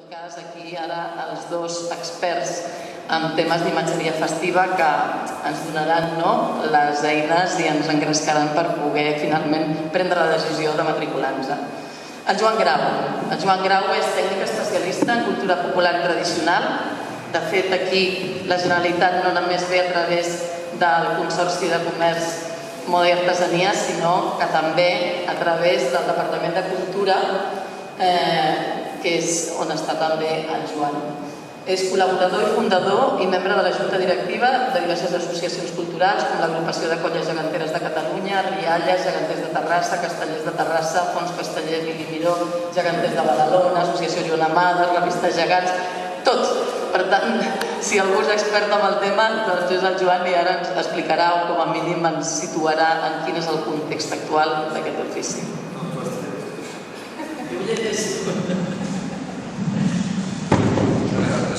cas, aquí ara els dos experts en temes d'imatgeria festiva que ens donaran les eines i ens engrescaran per poder finalment prendre la decisió de matricular-nos. El Joan Grau és tècnic especialista en cultura popular i tradicional. De fet, aquí la Generalitat no només ve a través del Consorci de Comerç, Moda i Artesania, sinó que també a través del Departament de Cultura, que és on està també el Joan. És col·laborador i fundador i membre de la Junta Directiva de diverses associacions culturals, com l'Agrupació de Colles Geganteres de Catalunya, Rialles, Geganters de Terrassa, Castellers de Terrassa, Fons Casteller, Lili Miró, Geganters de Badalona, Associació Joan Amades, Revista Gegants, tots. Per tant, si algú és expert en el tema, doncs és el Joan i ara ens explicarà o com a mínim ens situarà en quin és el context actual d'aquest ofici.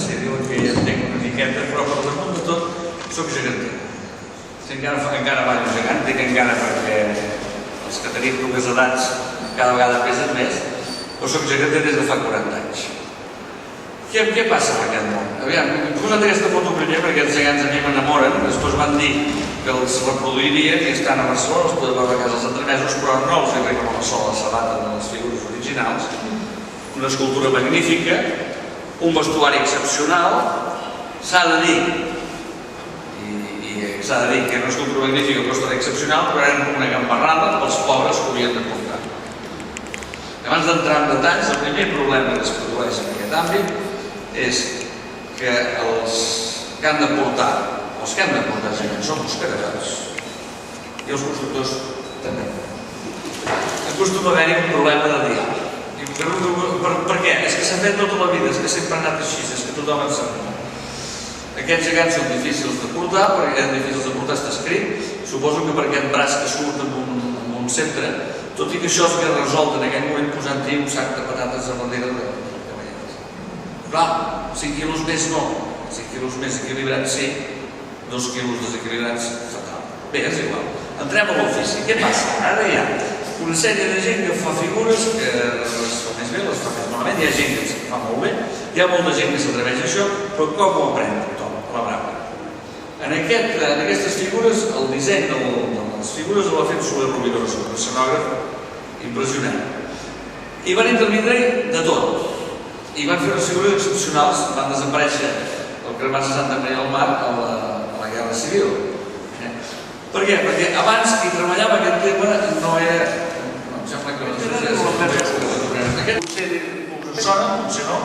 Sí, diuen que ja entenc una miqueta, però per damunt de tot soc geganter. Encara ballo gegant, dic encara perquè els que tenim dues edats cada vegada pesen més, però soc geganter des de fa 40 anys. Què passa amb aquest món? Aviam, he posat aquesta foto primer perquè els gegants a mi m'enamoren, després van dir que els reproduirien i estan a Barcelona, els podem veure a casa els entremesos, però no els arriba la sola sabata de les figures originals. Una escultura magnífica, un vestuari excepcional, s'ha de dir que una escultura magnífica, un vestuari excepcional, però eren una gambarrada pels pobres que ho havien de portar. Abans d'entrar en detalls, el primer problema que es produeix en aquest àmbit és que els que han de portar gegants són els carregats i els constructors també. Acostuma a haver-hi un problema de diàleg. Per què? És que s'ha fet tota la vida, és que sempre ha anat així, és que tothom en sap. Aquests gegants són difícils de portar, perquè eren difícils de portar està escrit, suposo que per aquest braç que surt amb un centre, tot i que això es ve resolt en aquell moment posant-hi un sac de patates a darrere de cavalletes. Clar, 5 quilos més no, 5 quilos més equilibrats sí, 2 quilos desequilibrats fatal. Bé, és igual. Entrem a l'ofici. Què passa? Ara hi ha una sèrie de gent que fa figures que les fa més bé, les fa més malament, hi ha gent que es fa molt bé, hi ha molta gent que s'atreveix a això, però com ho aprèn tothom? A la brava. En aquestes figures, el disseny de les figures l'ha fet Soler Rovirosa, un escenògraf impressionant. I van intervindre de tot. I van fer unes figures excepcionals, van desaparèixer el cremat de Santa Maria del Mar a la Guerra Civil. Per què? Perquè abans qui treballava aquest tema no era... Em sembla que aquest potser sona, potser no.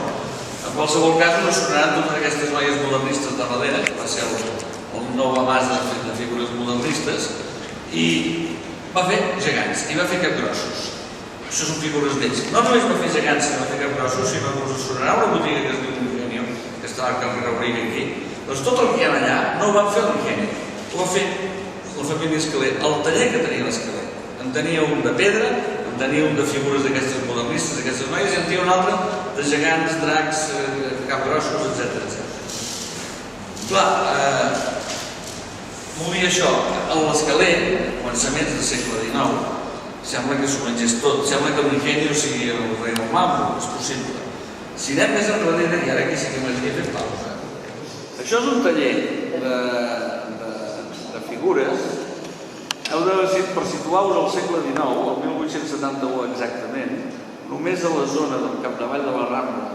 En qualsevol cas no sonaran totes aquestes noies modernistes de darrere, que va ser el nou abans de figures modernistes, i va fer gegants, i va fer capgrossos. Això són figures d'ells. No només va fer gegants i va fer capgrossos, sinó que us sonarà una botiga que es diu Ingenio, que està al carrer Auriga aquí. Doncs tot el que hi ha allà no ho van fer l'Ingenio, ho va fer la família Escaler, el taller que tenia l'Escaler. En tenia un de pedra, en tenia un de figures d'aquestes modernistes, d'aquestes noies, i en tenia un altre de gegants, dracs, capgrossos, etc. Clar, molt dir això, l'Escaler, començaments del segle XIX, sembla que s'ho mengés tot, sembla que l'Ingenio sigui el rei del mambo, és possible. Si anem més enrere, i ara aquí sí que m'hauria fet pausa. Això és un taller de figures. Heu de, per situar-vos al segle XIX, el 1871 exactament, només a la zona del capdavall de la Rambla,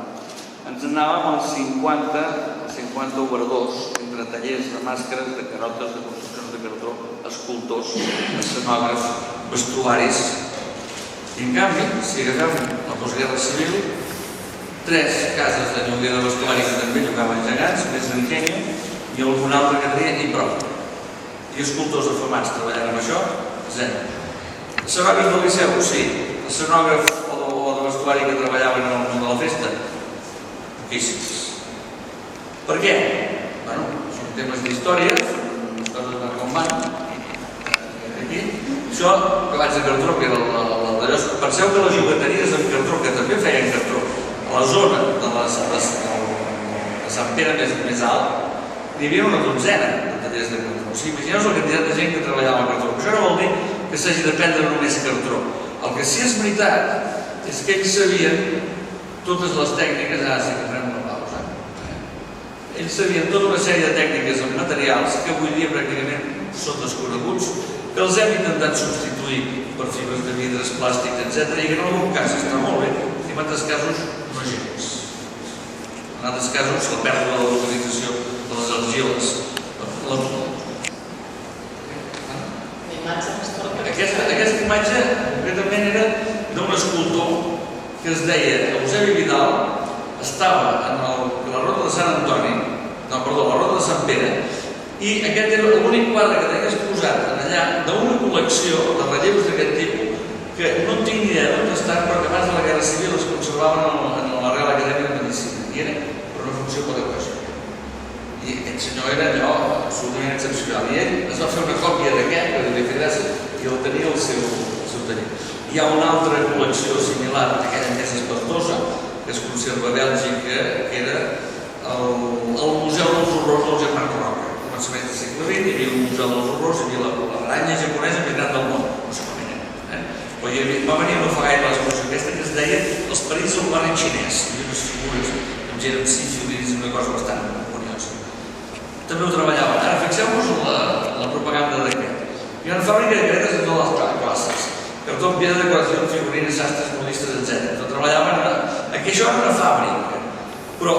ens anàvem als 50 obradors, entre tallers de màscares, de carotes, de construccions de cartró, escultors, escenògrafs, vestuaris. I en canvi, si agafem la postguerra civil, 3 cases de lloguer de vestuari que també llogaven gegants, més d'Ingenio, i algun altre que tenia, i prou. I escultors afamats treballant amb això, 0. Escenògrafs del Liceu, sí. Escenògraf o de vestuari que treballaven en el món de la festa, poquíssims. Per què? Bueno, són temes d'història, són coses de com van. Aquí. Això que vaig de cartró, que era d'allò... Penseu que les jugueteries amb cartró, que també feien cartró, a la zona de Sant Pere més alt, n'hi havia una dotzena de tallers de cartró. O sigui, imagineu la quantitat de gent que treballava amb cartró. Això no vol dir que s'hagi de prendre només cartró. El que sí és veritat és que ells sabien totes les tècniques, ara sí que farem una pausa. Ells sabien tota una sèrie de tècniques amb materials que avui dia pràcticament són desconeguts, que els hem intentat substituir per fibres de vidres, plàstic, etc. i que en algun cas està molt bé i en altres casos no gens. En altres casos la pèrdua de la localització de les argiles. Aquesta imatge concretament era d'un escultor que es deia Eusebi Vidal, estava en la Ronda de Sant Antoni, la Ronda de Sant Pere, i aquest era l'únic quadre que tenia exposat allà d'una col·lecció de relleus d'aquest tipus que no en tinc ni idea d'on estan, però que abans de la Guerra Civil es conservaven en la Real Acadèmia de Medicina i era per una funció pedagògica. I aquest senyor era allò absolutament excepcional i ell es va fer una còpia d'aquest perquè li feia gràcia i el tenia al seu taller. Hi ha una altra col·lecció similar, aquella més espantosa, que es conserva a Bèlgica, que era el Museu dels Horrors del Germà Roca. A començaments del segle XX hi havia el Museu dels Horrors, hi havia l'aranya japonesa més gran del món, no sé com era. Però va venir no fa gaire l'exposició aquesta que es deia Els perills del barri xinès, i unes figures amb gent amb sífilis, una cosa bastant curiosa. També ho treballaven. Ara fixeu-vos la propaganda d'aquest. Hi ha una fàbrica de caretes de totes les classes. Cartó, piedra, decoració, figurines, sastres, modistes, etc. Treballaven... Aquí això era una fàbrica, però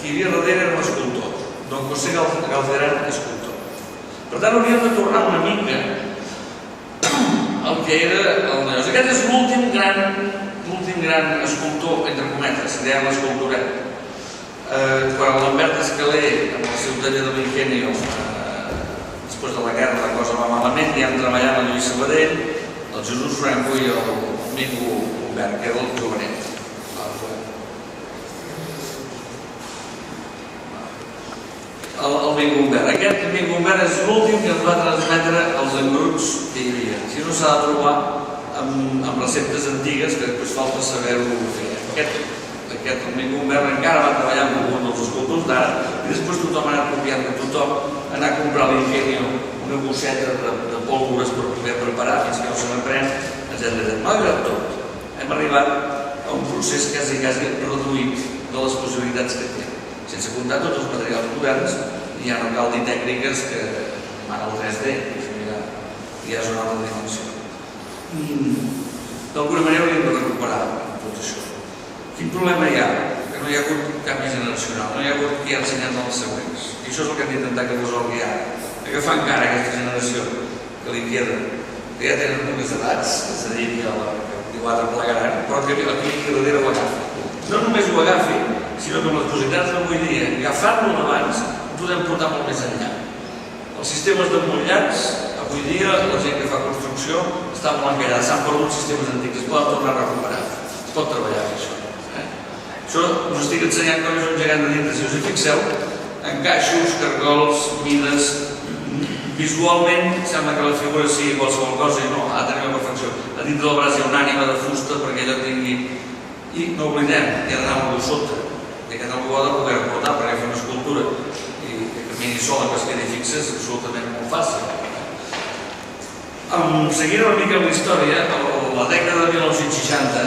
qui hi havia darrere era un escultor. Don José Galceran, escultor. Per tant, hauríem de tornar una mica al que era el Neus. Aquest és l'últim gran escultor, entre cometes, si dèiem l'escultura. Quan Lambert Escalé, amb el seu taller de l'Ingenio, després de la guerra la cosa va malament, i han treballat amb Lluís Sabadell, el Jesús Franco i el Mingo Humbert, que era el jovenet. El Mingo Humbert. Aquest Mingo Humbert és l'últim que ens va transmetre els engruts que hi havia. Si no s'ha de trobar amb receptes antigues que després falta saber-ho fer. Aquest Mingo Humbert encara va treballar amb algun dels escultors d'ara i després tothom ha anat copiant de tothom, anar a comprar a l'Ingenio una bosseta de pólvores per poder preparar fins que no se n'aprèn, etc. Malgrat tot, hem arribat a un procés quasi reduït de les possibilitats que té. Sense comptar tots els materials moderns, ja no cal dir tècniques que van al 3D, ja és una altra dimensió. D'alguna manera hauríem de recuperar tot això. Quin problema hi ha? Que no hi ha hagut canvi generacional, no hi ha hagut qui ha ensenyat als següents. I això és el que hem d'intentar que resolgui ara. Agafar encara aquesta generació que li queda, que ja tenen unes edats, que és a dir, que ho arreplegaran, però que aquí darrere ho agafi. No només ho agafi, sinó que amb les possibilitats d'avui dia, agafant-lo d'abans, ho podem portar molt més enllà. Els sistemes d'emmotllats, avui dia, la gent que fa construcció, està molt encallada, s'han perdut sistemes antics, es poden tornar a recuperar, es pot treballar amb això. Això us estic ensenyant com és un gegant de dintre, si us hi fixeu, encaixos, cargols, mides. Visualment sembla que la figura sigui qualsevol cosa i no, ha de tenir una perfecció. A dintre del braç hi ha una ànima de fusta perquè allò tingui... I no oblidem, hi ha d'anar-ho sota. I aquest algú ha de poder portar perquè fer una escultura i que camini sola, que es quedi fixa, és absolutament molt fàcil. Seguint una mica la història, a la dècada de 1960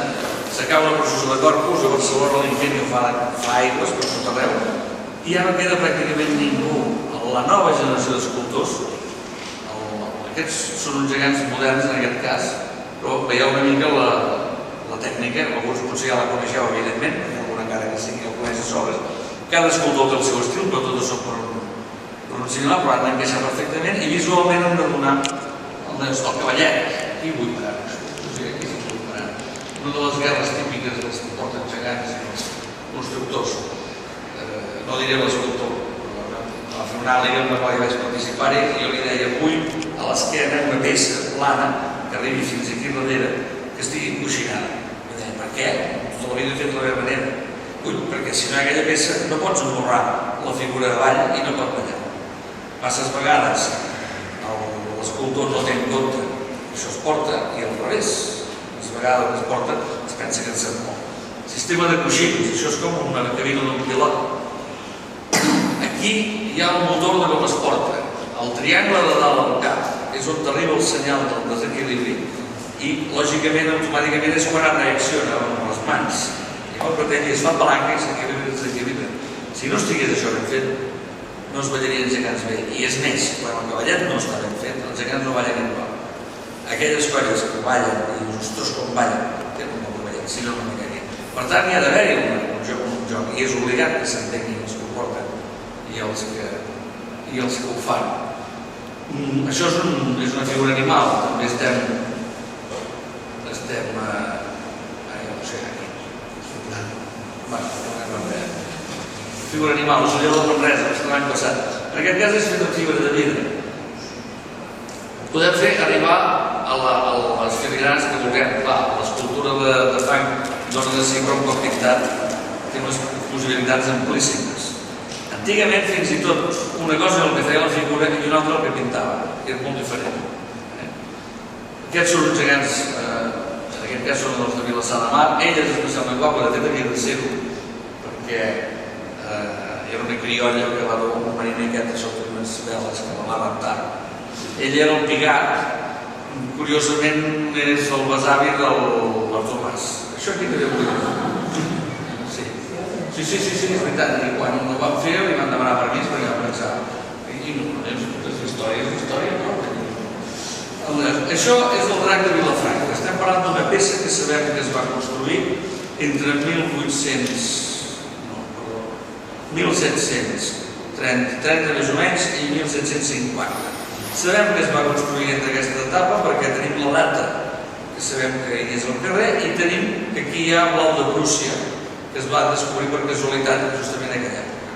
s'acaba la processó de Corpus, a Barcelona l'Ingenio fa aigües per tot arreu i ja no queda pràcticament ningú. La nova generació d'escultors, aquests són uns gegants moderns en aquest cas, però veieu una mica la tècnica, alguns potser ja la coneixeu evidentment, hi ha alguna encara que sigui que el coneix de sobres, cada escultor té el seu estil, però tot això per un similar, però han d'encaixar perfectament i visualment han de donar el cavallet, aquí vull parar, aquí sí vull parar, una de les guerres típiques dels que porten gegants i els constructors, no diré l'escultor, va fer una àliga amb la qual vaig participar-hi i jo li deia, vull a l'esquena una peça plana que arribi fins aquí darrere, que estigui encoixinada. I deia, per què? Tota la vida he fet la meva manera. Vull, perquè si no hi ha aquella peça no pots emborrar la figura davall i no pot ballar. Passes vegades, l'escultor no té en compte que això es porta i al revés. Les vegades que es porta es pensa que en sap molt. Sistema de coixins, això és com una cabina d'un pilot. Aquí hi ha el motor de com es porta. El triangle de dalt del cap és on arriba el senyal del desequilibri i, lògicament, automàticament és quan reacciona amb les mans. I el patell i es fa palanca i s'equilibra. Si no estigués això ben fet, no es ballarien gegants bé. I és més, quan el cavallet no està ben fet, els gegants no ballen igual. Aquelles colles que ballen i dius, ostres, com ballen, tenen un bon cavallet, si no, no m'enganyen. Per tant, hi ha d'haver-hi un joc, i és obligat que s'entenguin els que ho porten i els que ho fan. Això és una figura animal, també estem no sé, aquí. Figura animal, el Solleu de Manresa, l'any passat. En aquest cas és fet amb fibra de vidre. Podem fer arribar a les filigranes que vulguem. Clar, l'escultura de fang dona de si, però un cop pintat té unes possibilitats amplíssimes. Antigament, fins i tot, una cosa és el que feia la figura i una altra el que pintava, que és molt diferent. Aquests són uns gegants, en aquest cas són els de Vilassar de Mar. Ella és especialment guapa, de fet havia de ser-ho, perquè era una criolla que va dur un mariner aquest sota unes veles que la va rentar. Ell era el Pigat, curiosament és el besavi del Tomàs. Això aquí també ho dic. Sí, és veritat, i quan ho vam fer li van demanar permís perquè vam pensar és història, no? Això és el drac de Vilafranca. Estem parlant d'una peça que sabem que es va construir entre 1730 més o menys i 1750. Sabem que es va construir entre aquesta etapa perquè tenim la data, que sabem que hi és al carrer, i tenim que aquí hi ha blau de Prússia, que es va descobrir per casualitat justament en aquella època.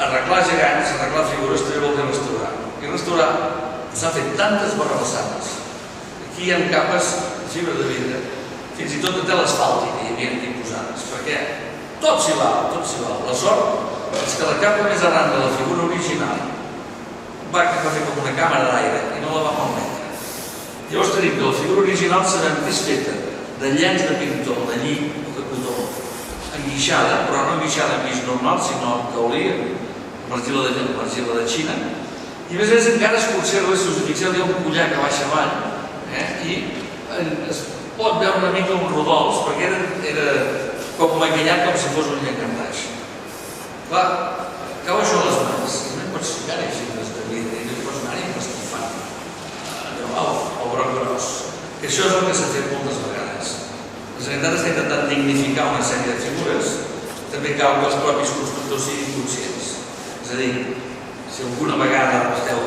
Arreglar gegants, arreglar figures, també vol dir restaurar. I restaurar s'ha fet tantes barrabassades. Aquí hi ha capes de fibra de vidre, fins i tot de tela asfàltica hi havia aquí posades, perquè tot s'hi val. La sort és que la capa més arran de la figura original va fer com una càmera d'aire i no la va malmetre. Llavors tenim que la figura original sabem que és feta de llenç de pintor, de lli o de cotó, enguixada, però no enguixada en guix normal, sinó amb caolí, amb argila de Xina. I a més encara es conserva, si us fixeu, hi ha un collar que baixa avall i es pot veure una mica uns rodols, perquè era com maquillat com si fos un llangardaix. Clar, cau això a les mans, i no hi pots ficar així des de vidre, i no hi pots anar-hi estifant. El broc gros. Que això és el que s'ha fet moltes vegades. La Generalitat està intentant dignificar una sèrie de figures, també cal que els propis constructors siguin conscients. És a dir, si alguna vegada esteu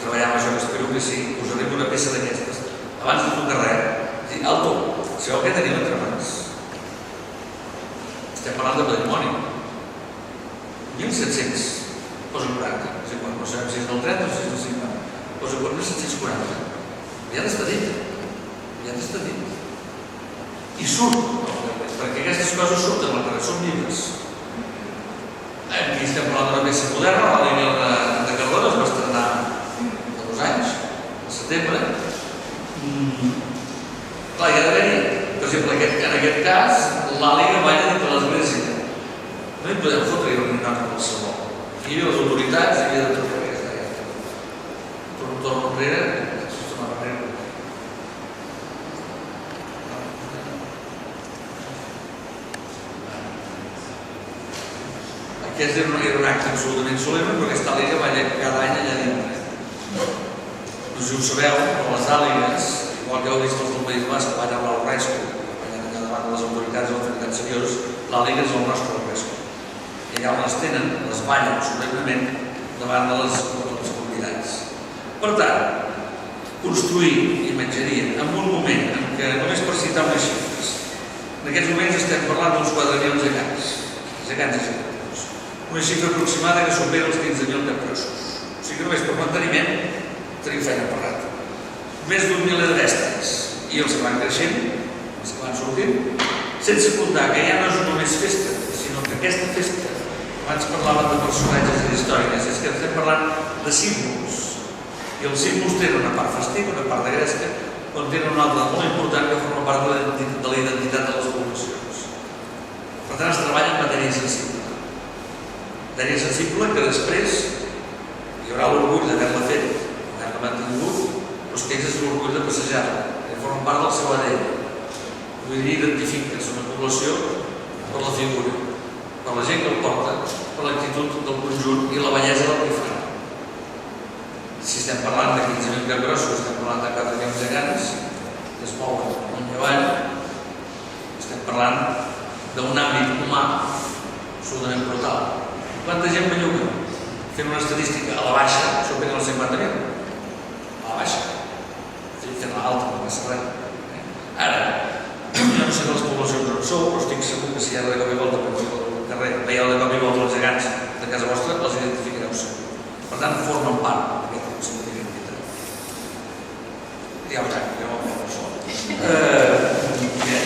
treballant amb això, que espero que sí, us arriba una peça d'aquestes, abans de tocar res, dir, alto, sabeu què tenim entre mans? Estem parlant de patrimoni. 1700, posa 40, és igual, no sabem si és del 30 o si és del 50, posa 1740. Ja n'està dit. I surt, perquè aquestes coses surten al carrer, són llibres. Aquí estem parlant d'una peça moderna, la línia de Cardona es va estrenar fa 2 anys, al setembre. Clar, hi ha d'haver-hi, per exemple, en aquest cas, l'àliga balla dintre l'església. No hi podem fotre i un altre qualsevol. Hi havia les autoritats, hi havia de tot aquesta. Torno enrere, Aquest era un acte absolutament solemne, però aquesta àliga balla cada any allà dintre. No sé si ho sabeu, però les àligues, igual que heu vist els del País Basc, que ballen al Resco, ballen allà davant de les autoritats o autoritats serioses, l'àliga és el nostre Resco. I allà on les tenen, les ballen solemnement davant de les convidats. Per tant, construir imatgeria en un moment en què, només per citar unes xifres, en aquests moments estem parlant d'uns 4.000 gegants i gegants. Una xifra aproximada que supera els 15.000 capgrossos. O sigui que només per manteniment tenim feina per rato. Més d'un miler de bèsties. I els que van creixent, els que van sortint, sense comptar que ja no és només festa, sinó que aquesta festa, abans parlaven de personatges i d'històriques, és que estem parlant de símbols. I els símbols tenen una part festiva, una part de gresca, però tenen una altra molt important que forma part de la identitat de les poblacions. Per tant, es treballa en matèria sensible. Matèria sensible que després hi haurà l'orgull d'haver-la fet, d'haver-la mantingut, però és que és l'orgull de passejar-la, que forma part del seu ADN. Vull dir, identifiques una població per la figura, per la gent que el porta, per l'actitud del conjunt i la bellesa del que fa. Si estem parlant de 15.000 capgrossos, estem parlant de 4.000 gegants que es mouen amunt i avall, estem parlant d'un àmbit humà absolutament brutal. Quanta gent belluga? Fent una estadística a la baixa, superen els 50.000. A la baixa. Fent l'alta, no passa res. Ara, jo no sé de les poblacions on sou, però estic segur que si hi ha de cop i volta pel carrer, veieu de cop i volta els gegants de casa vostra, els identificareu segur. Per tant, formen part d'aquesta concepte d'identitat. Ja ho saps, ja ho fem això.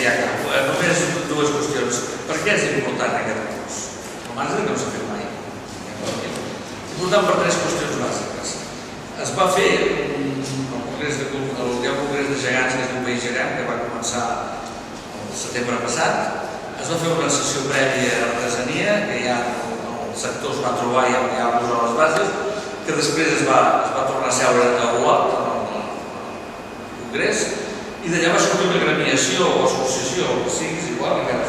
Ja acabo. Només dues qüestions. Per què és important aquest recurs? El marge que no s'ha fet mai. Important per tres qüestions bàsiques. Es va fer el 10 Congrés de Gegants, que és d'un país gegant, que va començar el setembre passat. Es va fer una sessió prèvia d'artesania, que ja el sector es va trobar i ja va posar les bases, que després es va tornar a seure a Olot, al Congrés, i d'allà va sortir una gremiació o associació, o que siguis igual, encara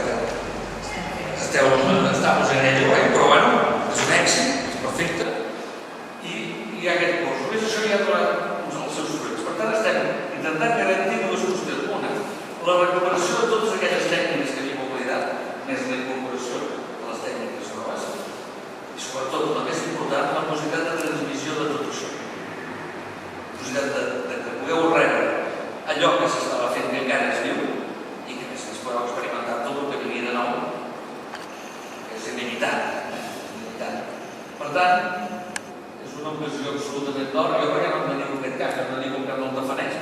estamos en ello, però bueno, és un èxit, és perfecte, i hi ha aquest curs. Només això ja dona els seus fruits. Per tant, estem intentant garantir dues qüestions. Una, la recuperació de totes aquelles tècniques que havíem oblidat, més la incorporació de les tècniques noves, i sobretot, la més important, la possibilitat de transmissió de tot això. La possibilitat de que pugueu rebre allò que s'estava fent que encara es viu i que a més es podeu experimentar tot el que vingui de nou, que és il·limitat. Per tant, és una ocasió absolutament d'or. Jo perquè no em dedico a aquest cas, no em dedico a cap no el defineix.